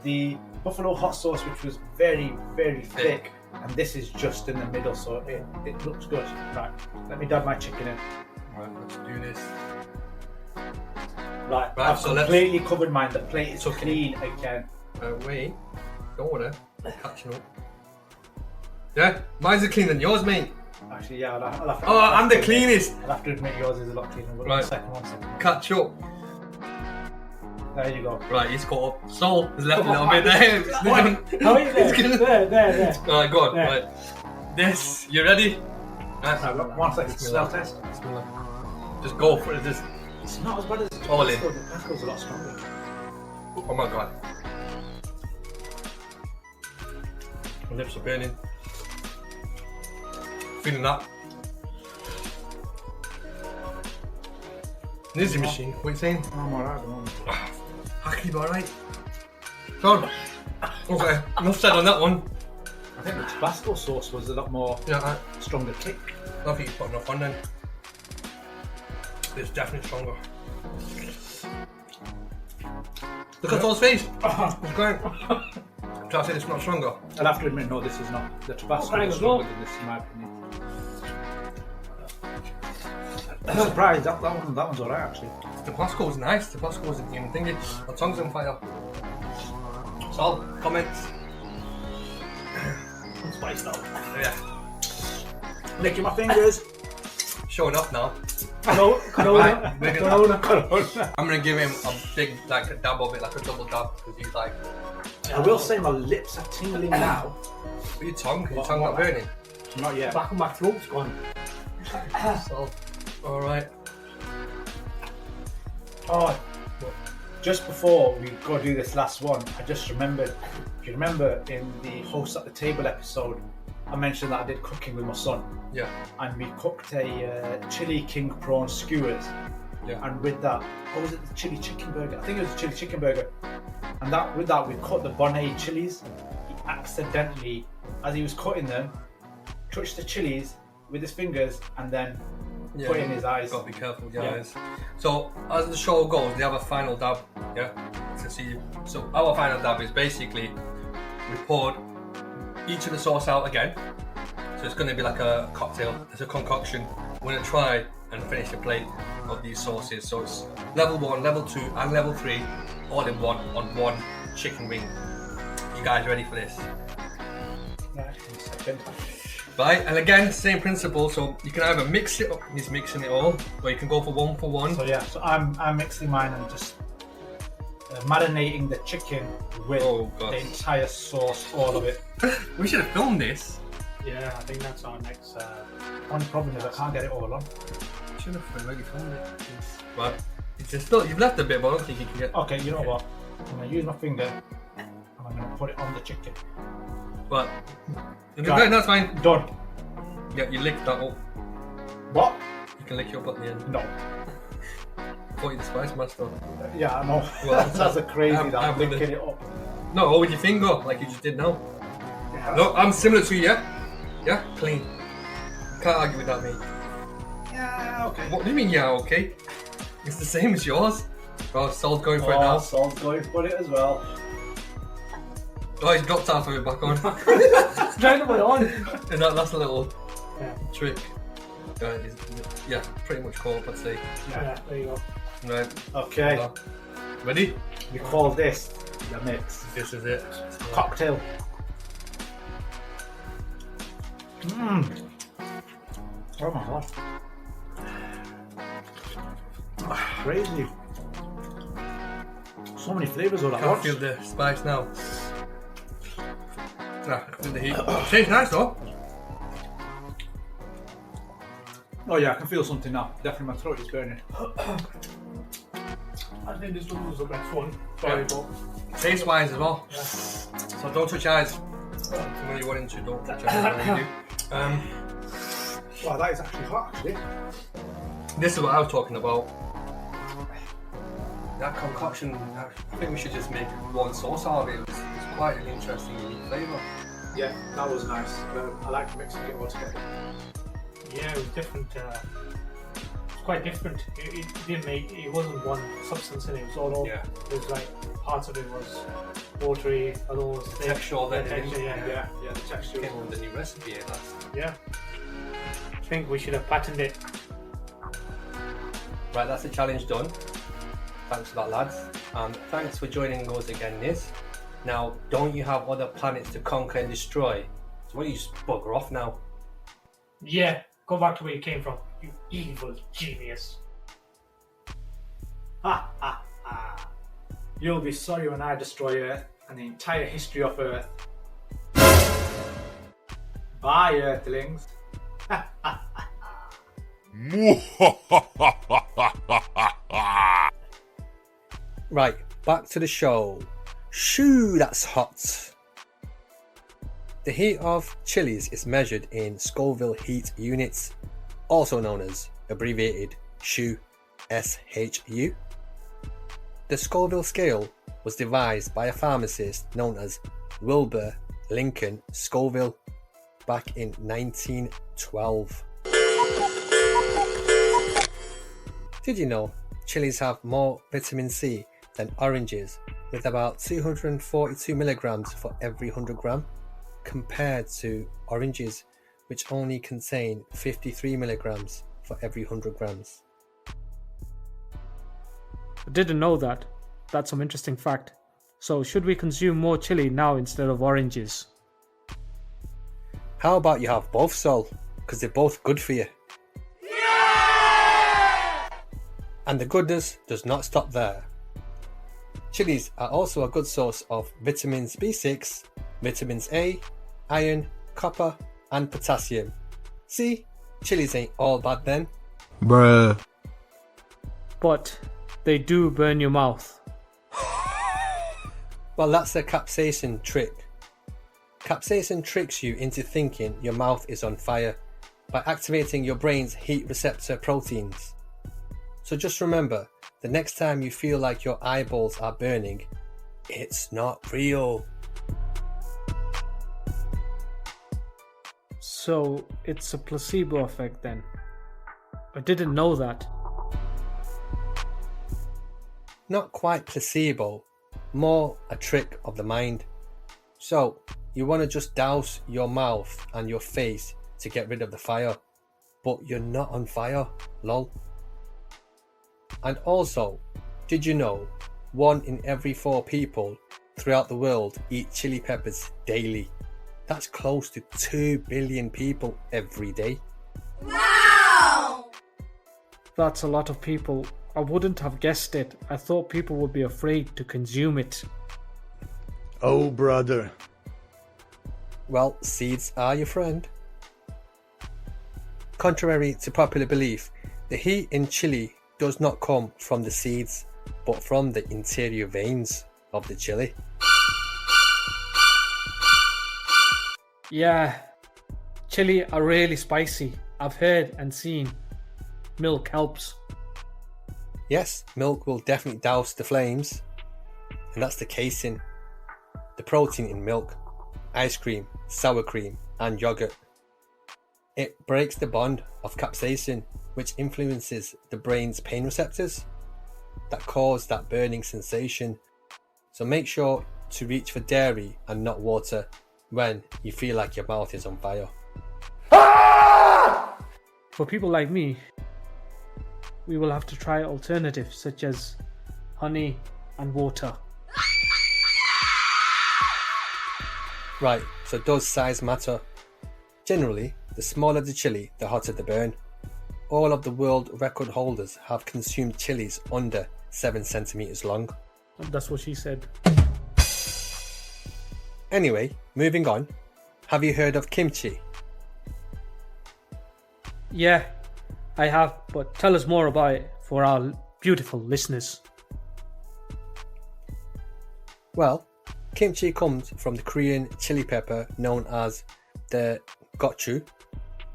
the buffalo hot sauce, which was very, very thick, and this is just in the middle, so it looks good. Right, let me dab my chicken in. Right, let's do this. Right, I've so completely covered mine. The plate is clean again. Wait, don't worry, catching up. Yeah, mine's cleaner than yours, mate. Actually, yeah, I'll have to. Oh, I'm the cleanest. I'll have to admit yours is a lot cleaner. But Right. One second. Catch up. There you go. Right, he's caught up. Sol has left a little bit there. How are you there? There. Alright, go on. There. Right. This, you ready? Right. Right, 1 second. Smell test. Just go for it. Just. It's not as bad as All in. Pasco's a lot stronger. Oh my god. My lips are burning. Feeling that. This is the machine. What are you saying? I'm alright at the moment. How can you be alright? John. Okay, enough said on that one. I think the Tabasco sauce was a lot more stronger kick. I think you put enough on then. It's definitely stronger. Look at Sol's face. It's great. Try to say it's not stronger. I'll have to admit, no, this is not. The Tabasco is stronger than this, in my opinion. I'm surprised that one's alright actually. The Tabasco's nice. The Tabasco's isn't even thingy. My tongue's on fire. Sol, comments. I'm spiced out. Yeah. Licking my fingers. Showing off now. Corona. I'm gonna give him a big like a dab of it, like a double dab, because he's like. I will say my lips are tingling now. But your tongue not burning. Not yet. Back of my throat's gone. So, alright. Oh, just before we go do this last one, I just remembered. If you remember in the host at the table episode, I mentioned that I did cooking with my son. Yeah. And we cooked a chili king prawn skewers. Yeah. And with that, what was it? The chili chicken burger. I think it was a chili chicken burger. And with that, we cut the Bonnet chilies. He accidentally, as he was cutting them, touched the chilies with his fingers and then put it in his eyes. Got to be careful, guys. Yeah. So as the show goes, they have a final dab. Yeah. To see. So our final dab is basically we poured each of the sauce out again. So it's going to be like a cocktail. It's a concoction. We're going to try and finish the plate of these sauces. So it's level 1, level 2, and level 3, all in one on one chicken wing. You guys ready for this? Right, one second. Right, and again, same principle. So you can either mix it up, he's mixing it all, or you can go for 1 for 1. So yeah, so I'm mixing mine and just marinating the chicken with the entire sauce, all of it. We should have filmed this. Yeah, I think that's our next. Only problem is I can't get it all on. Should have already filmed it. But it's just still, you've left a bit, but I don't think you can get. Okay, you know what? I'm gonna use my finger and I'm gonna put it on the chicken. But okay, that's fine. Done. Yeah, you licked that up. What? You can lick it up at the end. No. I thought you're the spice master. Yeah, I know. Well, that's a crazy I'm that I'm licking it up. No, with your finger, like you just did now. Yeah. No, I'm similar to you, yeah? Yeah? Clean. Can't argue with that, mate. Yeah, okay. What do you mean, yeah, okay? It's the same as yours. Oh, Sol's going for it now. Sol's going for it as well. Oh, he's dropped half of it back on. Trying to put it on. And that's a little trick. Yeah, pretty much caught up, I'd say. Yeah, there you go. Right. Okay. Ready? We call this the mix. This is it. Cocktail. Mmm. Oh my god. Crazy. So many flavours all at Can't once. feel the spice now. I can feel the heat. Tastes nice though. Oh yeah, I can feel something now. Definitely my throat is burning. I think this one was the best one. Sorry, but Taste wise as well. Yeah. So don't touch eyes. When you want into, don't touch eyes when you do. Wow, that is actually hot actually. This is what I was talking about. That concoction, I think we should just make one sauce out of it. It's quite an interesting, unique flavour. Yeah, that was nice. I like mixing it all together. yeah, it was different. It's quite different. It wasn't one substance in it. It was all over. Yeah. It was like parts of it was watery, other was thick. Texture all that. Texture, yeah. Yeah, the texture. Came with the new recipe here, lads. Yeah. I think we should have patented it. Right, that's the challenge done. Thanks for that, lads. And thanks for joining us again, Niz. Now, don't you have other planets to conquer and destroy? So why don't you just bugger off now? Yeah, go back to where you came from, you evil genius. Ha ha ha. You'll be sorry when I destroy Earth and the entire history of Earth. Bye, Earthlings. Right, back to the show. Shoo, that's hot. The heat of chilies is measured in Scoville heat units, also known as abbreviated SHU, SHU. The Scoville scale was devised by a pharmacist known as Wilbur Lincoln Scoville back in 1912. Did you know chilies have more vitamin C than oranges, with about 242 milligrams for every 100 gram, compared to oranges, which only contain 53 milligrams for every 100 grams? I didn't know that. That's some interesting fact. So should we consume more chili now instead of oranges? How about you have both, Sol? Because they're both good for you. And the goodness does not stop there. Chilies are also a good source of vitamins B6, vitamins A, iron, copper, and potassium. See, chilies ain't all bad then. Bruh. But they do burn your mouth. Well, that's a capsaicin trick. Capsaicin tricks you into thinking your mouth is on fire by activating your brain's heat receptor proteins. So just remember, the next time you feel like your eyeballs are burning, it's not real. So it's a placebo effect then. I didn't know that. Not quite placebo, more a trick of the mind. So you want to just douse your mouth and your face to get rid of the fire, but you're not on fire, lol. And also, did you know 1 in every 4 people throughout the world eat chili peppers daily? That's close to 2 billion people every day. That's a lot of people. I wouldn't have guessed it. I thought people would be afraid to consume it. Oh, brother. Well, seeds are your friend. Contrary to popular belief, the heat in chili does not come from the seeds, but from the interior veins of the chili. Yeah, chili are really spicy. I've heard and seen. Milk helps. Yes, milk will definitely douse the flames, and that's the casein, the protein in milk, ice cream, sour cream, and yogurt. It breaks the bond of capsaicin, which influences the brain's pain receptors that cause that burning sensation. So make sure to reach for dairy and not water when you feel like your mouth is on fire. For people like me, we will have to try alternatives such as honey and water. Right, so does size matter? Generally, the smaller the chili, the hotter the burn. All of the world record holders have consumed chilies under 7 centimeters long. That's what she said. Anyway, moving on. Have you heard of kimchi? Yeah, I have, but tell us more about it for our beautiful listeners. Well, kimchi comes from the Korean chili pepper known as the gochu.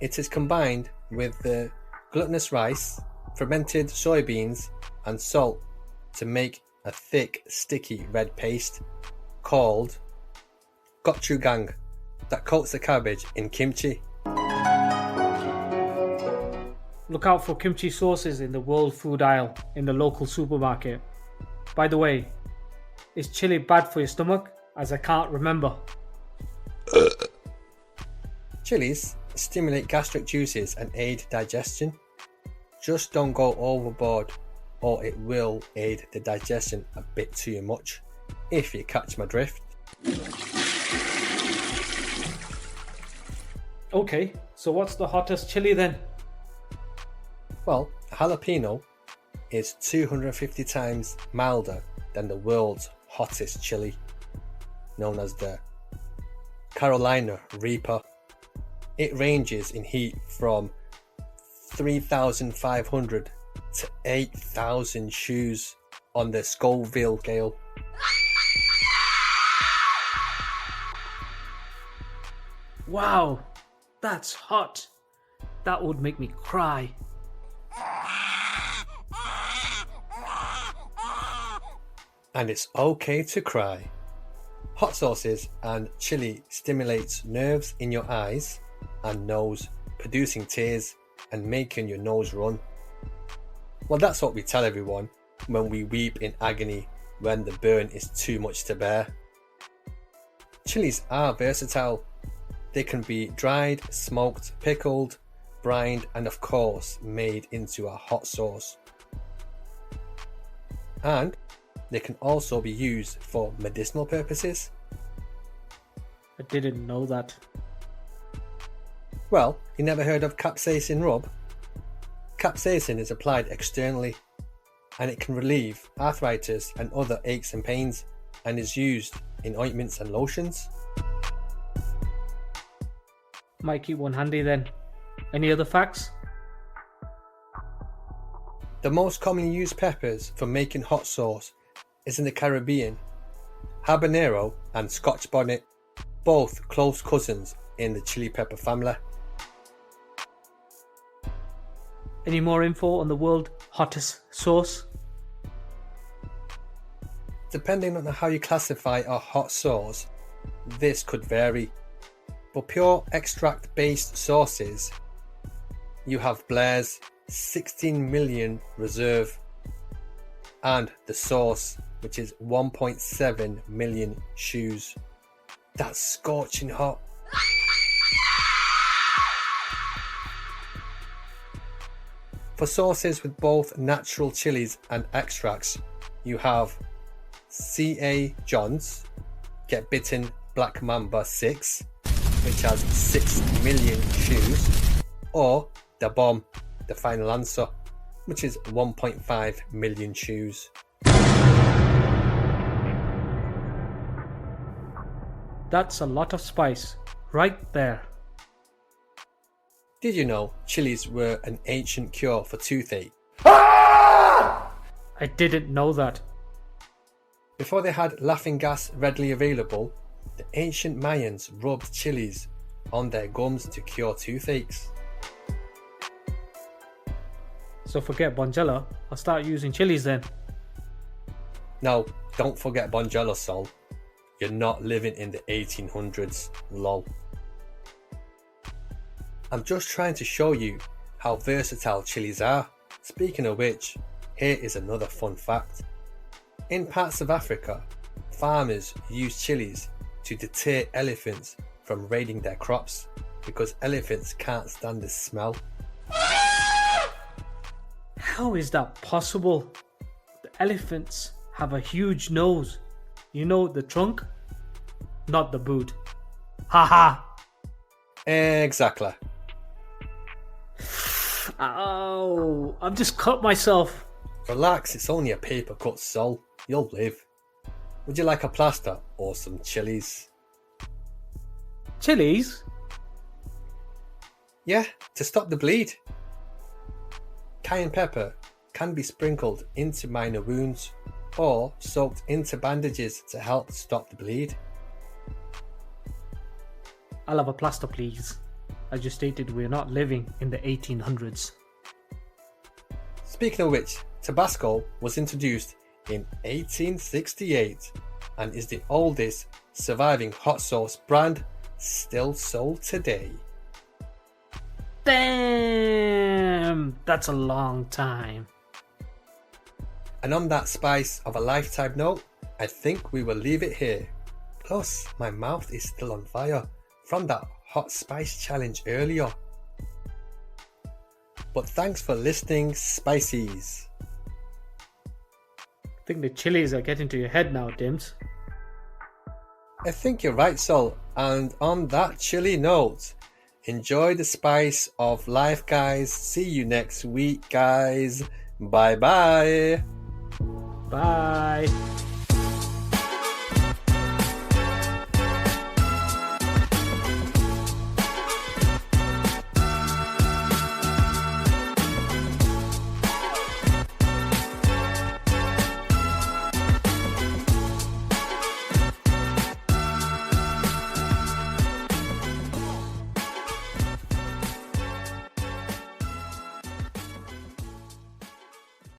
It is combined with the glutinous rice, fermented soybeans, and salt to make a thick, sticky red paste called gochujang that coats the cabbage in kimchi. Look out for kimchi sauces in the world food aisle in the local supermarket. By the way, is chili bad for your stomach? As I can't remember. Chilies stimulate gastric juices and aid digestion. Just don't go overboard or it will aid the digestion a bit too much, if you catch my drift. Okay, so what's the hottest chili then? Well, a jalapeno is 250 times milder than the world's hottest chili, known as the Carolina Reaper. It ranges in heat from 3,500 to 8,000 shoes on the Scoville scale. Wow, that's hot. That would make me cry. And it's okay to cry. Hot sauces and chili stimulates nerves in your eyes and nose, producing tears and making your nose run. Well, that's what we tell everyone when we weep in agony when the burn is too much to bear. Chilies are versatile. They can be dried, smoked, pickled, brined, and of course made into a hot sauce. And they can also be used for medicinal purposes. I didn't know that. Well, you never heard of capsaicin rub? Capsaicin is applied externally and it can relieve arthritis and other aches and pains and is used in ointments and lotions. Might keep one handy then. Any other facts? The most commonly used peppers for making hot sauce is in the Caribbean. Habanero and Scotch bonnet, both close cousins in the chili pepper family. Any more info on the world hottest sauce? Depending on how you classify a hot sauce, this could vary. For pure extract based sauces, you have Blair's 16 million reserve and the sauce, which is 1.7 million shoes. That's scorching hot. For sauces with both natural chilies and extracts, you have C.A. John's Get Bitten Black Mamba 6, which has 6 million shoes, or The Bomb, The Final Answer, which is 1.5 million shoes. That's a lot of spice, right there. Did you know chilies were an ancient cure for toothache? I didn't know that. Before they had laughing gas readily available, the ancient Mayans rubbed chilies on their gums to cure toothaches. So forget Bonjela, I'll start using chilies then. Now, don't forget Bonjela, Sol. You're not living in the 1800s, lol. I'm just trying to show you how versatile chilies are. Speaking of which, here is another fun fact. In parts of Africa, farmers use chilies to deter elephants from raiding their crops because elephants can't stand the smell. How is that possible? The elephants have a huge nose. You know, the trunk, not the boot. Haha! Exactly. Ow! I've just cut myself. Relax, it's only a paper cut, Sol. You'll live. Would you like a plaster or some chilies? Chilies? Yeah, to stop the bleed. Cayenne pepper can be sprinkled into minor wounds or soaked into bandages to help stop the bleed. I'll have a plaster, please. As you stated, we're not living in the 1800s. Speaking of which, Tabasco was introduced in 1868 and is the oldest surviving hot sauce brand still sold today. Damn, that's a long time. And on that spice of a lifetime note, I think we will leave it here. Plus, my mouth is still on fire from that hot spice challenge earlier. But thanks for listening, Spicies. I think the chilies are getting to your head now, Dims. I think you're right, Sol. And on that chilly note, enjoy the spice of life, guys. See you next week, guys. Bye bye. Bye.